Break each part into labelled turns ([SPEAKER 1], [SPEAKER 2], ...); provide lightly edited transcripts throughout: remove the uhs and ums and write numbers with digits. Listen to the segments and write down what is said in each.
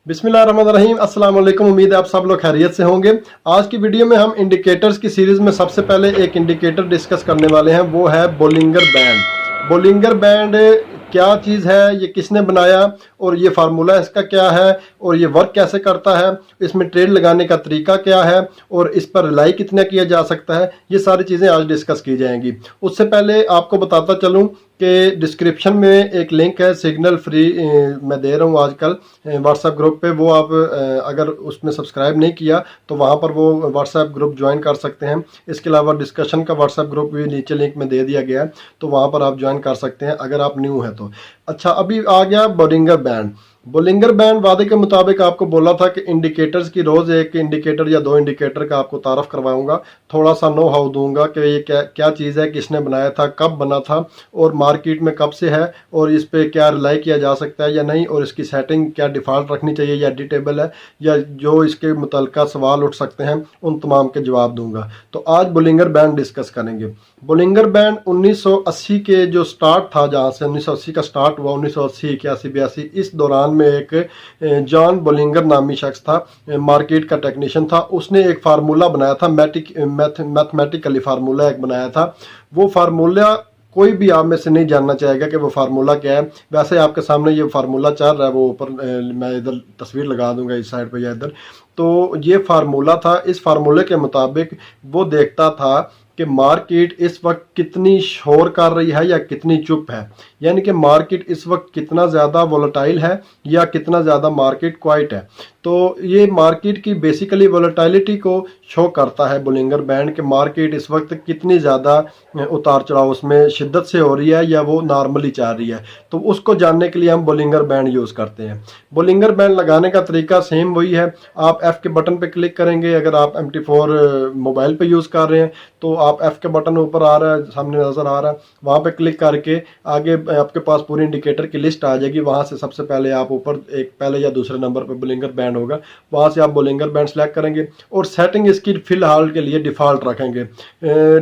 [SPEAKER 1] बिस्मिल्लाहिर्रहमानिर्रहीम। अस्सलाम वालेकुम। उम्मीद है आप सब लोग खैरियत से होंगे। आज की वीडियो में हम इंडिकेटर्स की सीरीज़ में सबसे पहले एक इंडिकेटर डिस्कस करने वाले हैं, वो है बोलिंगर बैंड। बोलिंगर बैंड क्या चीज़ है, ये किसने बनाया और ये फार्मूला इसका क्या है और ये वर्क कैसे करता है, इसमें ट्रेड लगाने का तरीका क्या है और इस पर रिलाई कितना किया जा सकता है, ये सारी चीज़ें आज डिस्कस की जाएंगी। उससे पहले आपको बताता चलूँ कि डिस्क्रिप्शन में एक लिंक है, सिग्नल फ्री मैं दे रहा हूँ आजकल व्हाट्सएप ग्रुप पे। वो आप अगर उसमें सब्सक्राइब नहीं किया तो वहाँ पर वो व्हाट्सएप ग्रुप ज्वाइन कर सकते हैं। इसके अलावा डिस्कशन का व्हाट्सएप ग्रुप भी नीचे लिंक में दे दिया गया है, तो वहाँ पर आप ज्वाइन कर सकते हैं अगर आप न्यू हैं तो। अच्छा, अभी आ गया बोलिंगर बैंड। बोलिंगर बैंड वादे के मुताबिक आपको बोला था कि इंडिकेटर्स की रोज़ एक इंडिकेटर या दो इंडिकेटर का आपको तारफ़ करवाऊंगा, थोड़ा सा नो हाउ दूंगा कि ये क्या क्या चीज़ है, किसने बनाया था, कब बना था और मार्केट में कब से है और इस पर क्या रिलाई किया जा सकता है या नहीं, और इसकी सेटिंग क्या डिफ़ॉल्ट रखनी चाहिए या एडिटेबल है, या जो इसके मुतल्लिक़ा सवाल उठ सकते हैं उन तमाम के जवाब दूंगा। तो आज बोलिंगर बैंड डिस्कस करेंगे। बोलिंगर बैंड 1980 के जो स्टार्ट था, जहाँ से 1980 का स्टार्ट हुआ, 1980, 81, 82, इस दौरान में एक जॉन बोलिंगर नामी शख्स था, मार्केट का टेक्नीशियन था। उसने एक फार्मूला बनाया था, मैथमेटिकली फार्मूला एक बनाया था। वो फार्मूला कोई भी आप में से नहीं जानना चाहेगा कि वो फार्मूला क्या है। वैसे आपके सामने ये फार्मूला चल रहा है, वो ऊपर मैं इधर तस्वीर लगा दूंगा इस साइड पे या इधर। तो ये फार्मूला था। इस फार्मूले के मुताबिक वो देखता था कि मार्केट इस वक्त कितनी शोर कर रही है या कितनी चुप है, यानी कि मार्केट इस वक्त कितना ज़्यादा वोलेटाइल है या कितना ज़्यादा मार्केट क्वाइट है। तो ये मार्केट की बेसिकली वोलेटाइलिटी को शो करता है बोलिंगर बैंड, कि मार्केट इस वक्त कितनी ज़्यादा उतार चढ़ाव उसमें शिद्दत से हो रही है या वो नॉर्मली चल रही है। तो उसको जानने के लिए हम बोलिंगर बैंड यूज़ करते हैं। बोलिंगर बैंड लगाने का तरीका सेम वही है। आप F के बटन पे क्लिक करेंगे। अगर आप MT4 मोबाइल पे यूज़ कर रहे हैं तो आप F के बटन ऊपर आ रहा है, सामने नज़र आ रहा है, वहाँ पे क्लिक करके आगे आपके पास पूरी इंडिकेटर की लिस्ट आ जाएगी। वहाँ से सबसे पहले आप ऊपर एक पहले या दूसरे नंबर पर बोलिंगर बैंड होगा, वहाँ से आप बोलिंगर बैंड सेलेक्ट करेंगे और सेटिंग इसकी फ़िलहाल के लिए डिफ़ॉल्ट रखेंगे।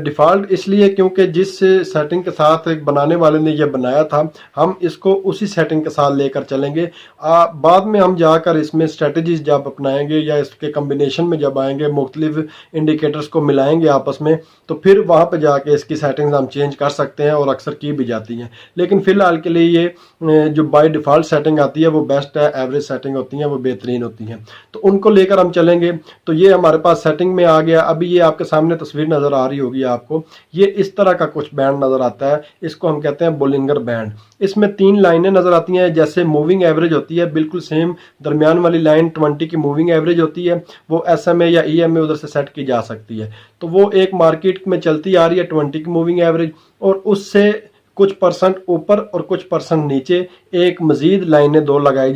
[SPEAKER 1] डिफ़ॉल्ट इसलिए क्योंकि जिस सेटिंग के साथ बनाने वाले ने यह बनाया था, हम इसको उसी सेटिंग के साथ लेकर चलेंगे। बाद में हम जाकर इसमें स्ट्रेटजीज जब अपनाएंगे या इसके कम्बिनेशन में जब आएंगे, मुख्तलिफ इंडिकेटर्स को मिलाएंगे आपस में, तो फिर वहाँ पे जाके इसकी सेटिंग्स हम चेंज कर सकते हैं और अक्सर की भी जाती हैं। लेकिन फ़िलहाल के लिए ये जो बाय डिफ़ॉल्ट सेटिंग आती है वो बेस्ट है, एवरेज सेटिंग होती हैं वो बेहतरीन होती हैं, तो उनको लेकर हम चलेंगे। तो ये हमारे पास सेटिंग में आ गया। अभी ये आपके सामने तस्वीर नज़र आ रही होगी आपको, ये इस तरह का कुछ बैंड नज़र आता है। इसको हम कहते हैं बोलिंगर बैंड। इसमें 3 लाइनें नज़र आती हैं, जैसे मूविंग एवरेज होती है, बिल्कुल सेम दरमियान वाली लाइन 20 की मूविंग एवरेज होती है, वो SMA या EMA उधर से सेट की जा सकती है। तो वो एक मार्केट में चलती आ रही है 20 की मूविंग एवरेज, और उससे कुछ परसेंट ऊपर और कुछ परसेंट नीचे एक मज़ीद लाइनें दो लगाई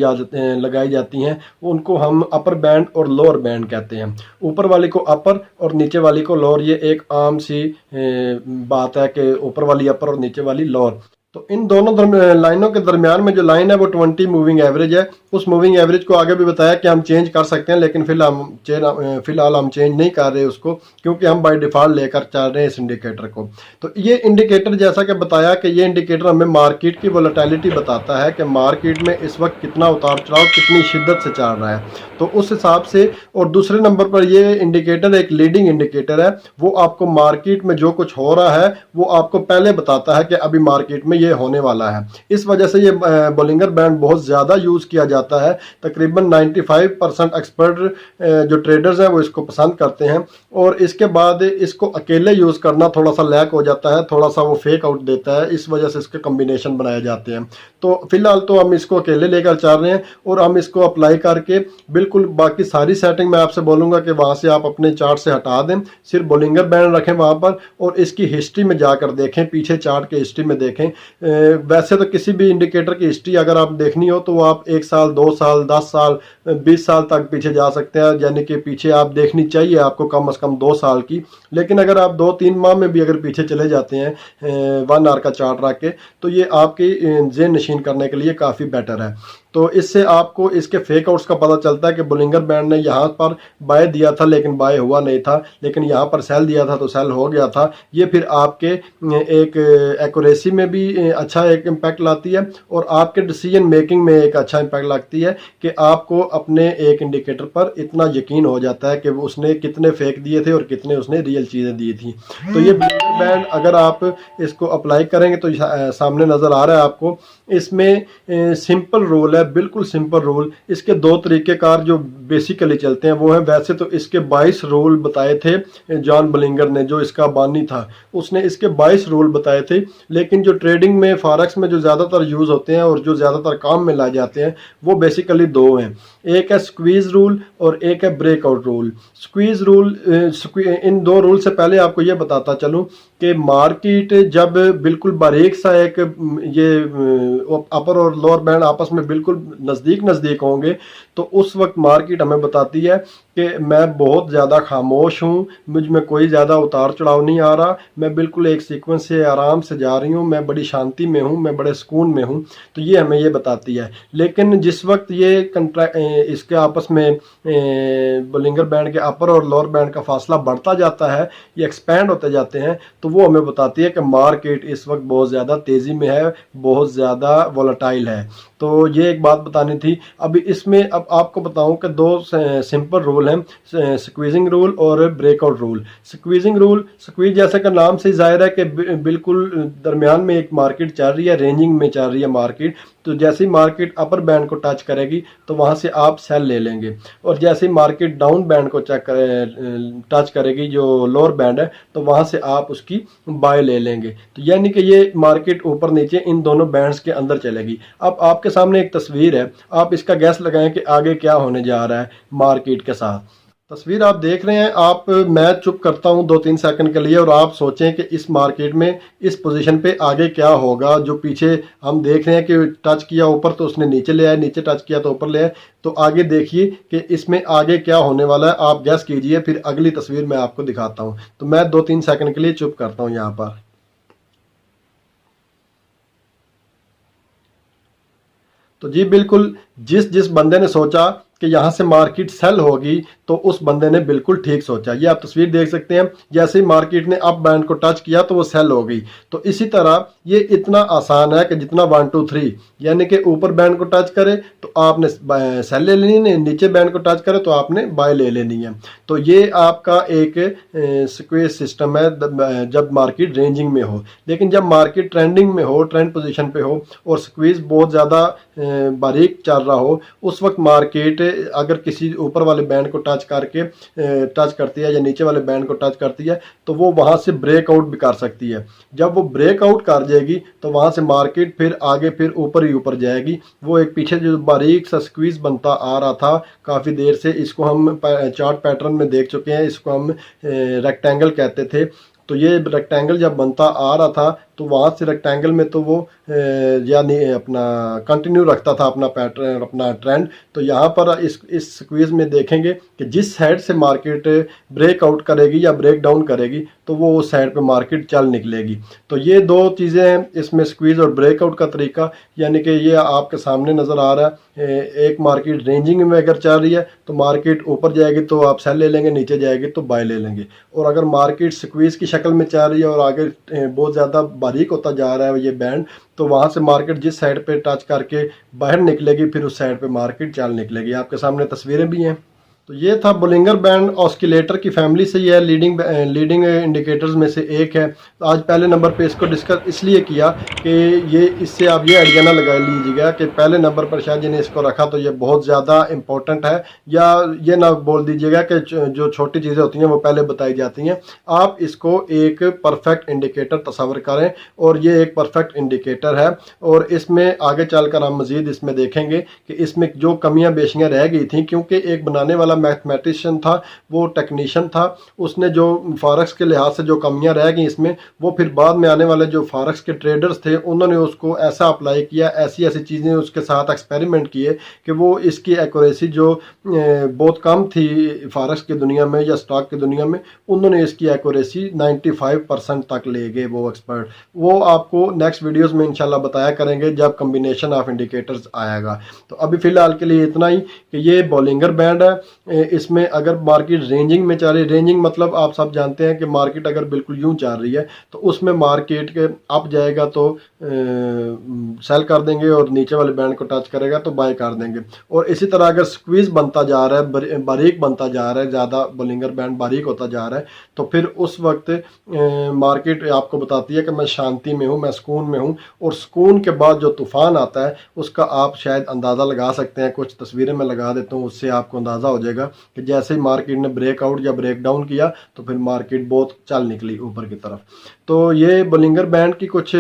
[SPEAKER 1] जाती हैं। उनको हम अपर बैंड और लोअर बैंड कहते हैं। ऊपर वाली को अपर और नीचे वाली को लोअर। ये एक आम सी बात है कि ऊपर वाली अपर और नीचे वाली लोअर। तो इन दोनों लाइनों के दरमियान में जो लाइन है वो 20 मूविंग एवरेज है। उस मूविंग एवरेज को आगे भी बताया कि हम चेंज कर सकते हैं, लेकिन फिलहाल हम चेंज नहीं कर रहे उसको, क्योंकि हम बाय डिफ़ॉल्ट लेकर चल रहे हैं इस इंडिकेटर को। तो ये इंडिकेटर, जैसा कि बताया कि ये इंडिकेटर हमें मार्केट की वोलेटिलिटी बताता है कि मार्केट में इस वक्त कितना उतार चढ़ाव कितनी शिद्दत से चल रहा है, तो उस हिसाब से। और दूसरे नंबर पर ये इंडिकेटर एक लीडिंग इंडिकेटर है, वो आपको मार्केट में जो कुछ हो रहा है वो आपको पहले बताता है कि अभी मार्केट में ये होने वाला है। इस वजह से ये बोलिंगर बैंड बहुत ज़्यादा यूज़ किया जाता है। तकरीबन 95% एक्सपर्ट जो ट्रेडर्स हैं वो इसको पसंद करते हैं, और इसके बाद इसको अकेले यूज़ करना थोड़ा सा लैक हो जाता है, थोड़ा सा वो फेक आउट देता है, इस वजह से इसके कम्बिनेशन बनाए जाते हैं। तो फिलहाल तो हम इसको अकेले लेकर चल रहे हैं, और हम इसको अप्लाई करके बिल्कुल बाकी सारी सेटिंग मैं आपसे बोलूँगा कि वहाँ से आप अपने चार्ट से हटा दें, सिर्फ बोलिंगर बैंड रखें वहाँ पर, और इसकी हिस्ट्री में जाकर देखें, पीछे चार्ट के हिस्ट्री में देखें। वैसे तो किसी भी इंडिकेटर की हिस्ट्री अगर आप देखनी हो तो आप 1 साल, 2 साल, 10 साल, 20 साल तक पीछे जा सकते हैं, यानी कि पीछे आप देखनी चाहिए आपको कम से कम 2 साल की। लेकिन अगर आप 2-3 माह में भी अगर पीछे चले जाते हैं 1 आवर का चार्ट रख के, तो ये आपकी ज़हन नशीन करने के लिए काफ़ी बेटर है। तो इससे आपको इसके फेक आउट्स का पता चलता है कि बोलिंगर बैंड ने यहाँ पर बाय दिया था लेकिन बाय हुआ नहीं था, लेकिन यहाँ पर सेल दिया था तो सेल हो गया था। ये फिर आपके एक एक्यूरेसी में भी अच्छा एक इम्पैक्ट लाती है और आपके डिसीजन मेकिंग में एक अच्छा इम्पैक्ट लगती है कि आपको अपने एक इंडिकेटर पर इतना यकीन हो जाता है कि उसने कितने फेक दिए थे और कितने उसने रियल चीज़ें दी थी। तो ये बोलिंगर बैंड अगर आप इसको अप्लाई करेंगे तो सामने नज़र आ रहा है आपको। इसमें सिंपल रूल है, बिल्कुल सिंपल रूल। इसके दो तरीक़ेकार जो बेसिकली चलते हैं वो है, वैसे तो इसके 22 रूल बताए थे जॉन बोलिंगर ने, जो इसका बानी था, उसने इसके 22 रूल बताए थे। लेकिन जो ट्रेडिंग में फॉरेक्स में जो ज़्यादातर यूज़ होते हैं और जो ज़्यादातर काम में लाए जाते हैं वो बेसिकली दो हैं। एक है स्क्वीज़ रूल और एक है ब्रेकआउट रूल। स्क्वीज़ रूल, इन दो रूल से पहले आपको ये बताता चलूँ कि मार्केट जब बिल्कुल बारीक सा एक ये अपर और लोअर बैंड आपस में बिल्कुल नज़दीक होंगे तो उस वक्त मार्केट हमें बताती है कि मैं बहुत ज़्यादा खामोश हूँ, मुझ में कोई ज़्यादा उतार चढ़ाव नहीं आ रहा, मैं बिल्कुल एक सीक्वेंस से आराम से जा रही हूँ, मैं बड़ी शांति में हूँ, मैं बड़े सुकून में हूँ। तो ये हमें ये बताती है। लेकिन जिस वक्त ये इसके आपस में बोलिंगर बैंड के अपर और लोअर बैंड का फासला बढ़ता जाता है, ये एक्सपैंड होते जाते हैं, तो वो हमें बताती है कि मार्केट इस वक्त बहुत ज़्यादा तेज़ी में है, बहुत ज़्यादा वोलेटाइल है। तो ये एक बात बतानी थी। अभी इसमें अब आपको बताऊं कि दो सिंपल रूल हैं, स्क्वीजिंग रूल और breakout rule. Squeezing rule, squeeze जैसे का नाम से जाहिर है कि बिल्कुल दरमियान में एक मार्केट चल रही है, रेंजिंग में चल रही है मार्केट। तो जैसे ही मार्केट अपर बैंड को टच करेगी तो वहाँ से आप सेल ले लेंगे, और जैसे ही मार्केट डाउन बैंड को टच करेगी जो लोअर बैंड है तो वहाँ से आप उसकी बाय ले लेंगे। तो यानी कि ये मार्केट ऊपर नीचे इन दोनों बैंड्स के अंदर चलेगी। अब आपके सामने एक तस्वीर है, आप इसका गैस लगाएं कि आगे क्या होने जा रहा है मार्केट के साथ। तस्वीर आप देख रहे हैं, आप मैं चुप करता हूं 2-3 सेकंड के लिए और आप सोचें कि इस मार्केट में इस पोजीशन पे आगे क्या होगा। जो पीछे हम देख रहे हैं कि टच किया ऊपर तो उसने नीचे ले आया, नीचे टच किया तो ऊपर ले आया, तो आगे देखिए कि इसमें आगे क्या होने वाला है। आप गैस कीजिए, फिर अगली तस्वीर मैं आपको दिखाता हूँ। तो मैं 2-3 सेकंड के लिए चुप करता हूँ यहाँ पर। तो जी बिल्कुल, जिस बंदे ने सोचा कि यहाँ से मार्केट सेल होगी तो उस बंदे ने बिल्कुल ठीक सोचा। ये आप तस्वीर देख सकते हैं, जैसे ही मार्केट ने अप बैंड को टच किया तो वो सेल हो गई। तो इसी तरह ये इतना आसान है कि जितना 1 2 3 यानी कि ऊपर बैंड को टच करे तो आपने सेल ले लेनी है, नीचे बैंड को टच करे तो आपने बाय ले लेनी है। तो ये आपका एक स्क्वेज सिस्टम है जब मार्केट रेंजिंग में हो। लेकिन जब मार्केट ट्रेंडिंग में हो, ट्रेंड पोजीशन पे हो और स्क्वीज बहुत ज़्यादा बारीक चल रहा हो, उस वक्त मार्केट अगर किसी ऊपर वाले बैंड को टच करती है या नीचे वाले बैंड को टच करती है तो वो वहाँ से ब्रेकआउट भी कर सकती है। जब वो ब्रेकआउट कर जाएगी तो वहाँ से मार्केट फिर आगे फिर ऊपर ही ऊपर जाएगी। वो एक पीछे जो बारीक सा स्क्वीज बनता आ रहा था काफ़ी देर से, इसको हम चार्ट पैटर्न में देख चुके हैं, इसको हम रेक्टेंगल कहते थे। तो ये रेक्टेंगल जब बनता आ रहा था तो वहाँ से रेक्टेंगल में तो वो यानी अपना कंटिन्यू रखता था अपना पैटर्न, अपना ट्रेंड। तो यहाँ पर इस स्क्वीज में देखेंगे कि जिस साइड से मार्केट ब्रेकआउट करेगी या ब्रेक डाउन करेगी तो वो उस साइड पे मार्केट चल निकलेगी। तो ये दो चीज़ें हैं इसमें, स्क्वीज और ब्रेकआउट का तरीका। यानी कि ये आपके सामने नज़र आ रहा है, एक मार्केट रेंजिंग में अगर चल रही है तो मार्केट ऊपर जाएगी तो आप सेल ले लेंगे, नीचे जाएगी तो बाय ले लेंगे। और अगर मार्केट स्क्वीज की शक्ल में चल रही है और आगे बहुत ज़्यादा बारीक होता जा रहा है ये बैंड, तो वहाँ से मार्केट जिस साइड पे टच करके बाहर निकलेगी फिर उस साइड पे मार्केट चल निकलेगी। आपके सामने तस्वीरें भी हैं। तो ये था बोलिंगर बैंड ऑस्किलेटर की फैमिली से, ये लीडिंग इंडिकेटर्स में से एक है। आज पहले नंबर पे इसको डिस्कस इसलिए किया कि ये इससे आप ये आइडिया ना लगा लीजिएगा कि पहले नंबर पर शायद जिन्हें इसको रखा तो ये बहुत ज़्यादा इंपॉर्टेंट है, या ये ना बोल दीजिएगा कि जो छोटी चीज़ें होती हैं वो पहले बताई जाती हैं। आप इसको एक परफेक्ट इंडिकेटर तस्वर करें और ये एक परफेक्ट इंडिकेटर है। और इसमें आगे चल कर हम मज़ीद इसमें देखेंगे कि इसमें जो कमियाँ बेशियाँ रह गई थी, क्योंकि एक बनाने वाला मैथमेटिशियन था, वो टेक्नीशियन था, उसने जो फॉरेक्स के लिहाज से जो कमियां रह गई इसमें, वो फिर बाद में आने वाले जो फॉरेक्स के ट्रेडर्स थे उन्होंने उसको ऐसा अप्लाई किया, ऐसी ऐसी चीज़ें उसके साथ एक्सपेरिमेंट किए कि वो इसकी एक्यूरेसी जो बहुत कम थी फॉरेक्स की दुनिया में या स्टॉक की दुनिया में, उन्होंने इसकी एक्यूरेसी 95% तक ले गए वो एक्सपर्ट। वो आपको नेक्स्ट वीडियोस में इंशाल्लाह बताया करेंगे जब कम्बिनेशन ऑफ इंडिकेटर्स आएगा। तो अभी फ़िलहाल के लिए इतना ही कि ये बॉलिंगर बैंड है। इसमें अगर मार्केट रेंजिंग में चल रही, रेंजिंग मतलब आप सब जानते हैं कि मार्केट अगर बिल्कुल यूं चल रही है तो उसमें मार्केट के अप जाएगा तो सेल कर देंगे और नीचे वाले बैंड को टच करेगा तो बाय कर देंगे। और इसी तरह अगर स्क्वीज बनता जा रहा है, बारीक बनता जा रहा है, ज़्यादा बॉलिंगर बैंड बारीक होता जा रहा है, तो फिर उस वक्त मार्केट आपको बताती है कि मैं शांति में हूँ, मैं सुकून में हूँ। और सुकून के बाद जो तूफ़ान आता है उसका आप शायद अंदाज़ा लगा सकते हैं। कुछ तस्वीरें मैं लगा देता हूँ, उससे आपको अंदाज़ा हो जाएगा कि जैसे ही मार्केट ने ब्रेकआउट या ब्रेक डाउन किया तो फिर मार्केट बहुत चल निकली ऊपर की तरफ। तो ये बॉलिंगर बैंड की कुछ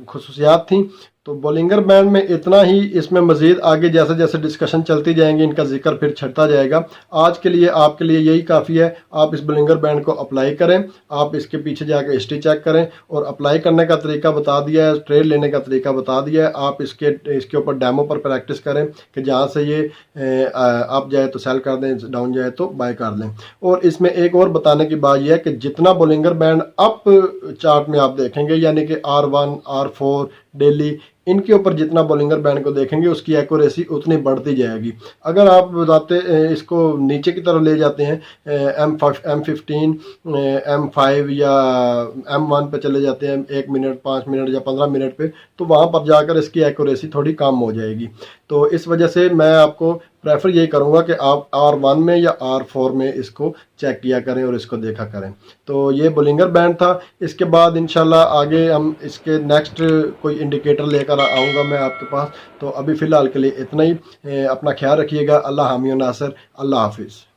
[SPEAKER 1] खुसूसियात थी। तो बॉलिंगर बैंड में इतना ही, इसमें मज़ीद आगे जैसे जैसे डिस्कशन चलती जाएंगी इनका जिक्र फिर छटता जाएगा। आज के लिए आपके लिए यही काफ़ी है। आप इस बॉलिंगर बैंड को अप्लाई करें, आप इसके पीछे जाकर हिस्ट्री चेक करें, और अप्लाई करने का तरीका बता दिया है, ट्रेड लेने का तरीका बता दिया है। आप इसके ऊपर डेमो पर प्रैक्टिस करें कि जहाँ से ये अप जाए तो सेल कर दें, डाउन जाए तो बाय कर दें। और इसमें एक और बताने की बात यह है कि जितना बॉलिंगर बैंड अप चार्ट में आप देखेंगे, यानी कि R1, R4, डेली, इनके ऊपर जितना बॉलिंगर बैंड को देखेंगे उसकी एक्यूरेसी उतनी बढ़ती जाएगी। अगर आप बताते इसको नीचे की तरफ ले जाते हैं, M15, M5 या M1 पे चले जाते हैं 1 मिनट, 5 मिनट या 15 मिनट पे, तो वहाँ पर जाकर इसकी एक्यूरेसी थोड़ी कम हो जाएगी। तो इस वजह से मैं आपको प्रेफर यही करूँगा कि आप R1 में या R4 में इसको चेक किया करें और इसको देखा करें। तो ये बॉलिंगर बैंड था। इसके बाद इंशाल्लाह आगे हम इसके नेक्स्ट कोई इंडिकेटर लेकर आऊँगा मैं आपके पास। तो अभी फ़िलहाल के लिए इतना ही। अपना ख्याल रखिएगा। अल्लाह हामी व नासिर। अल्लाह हाफिज़।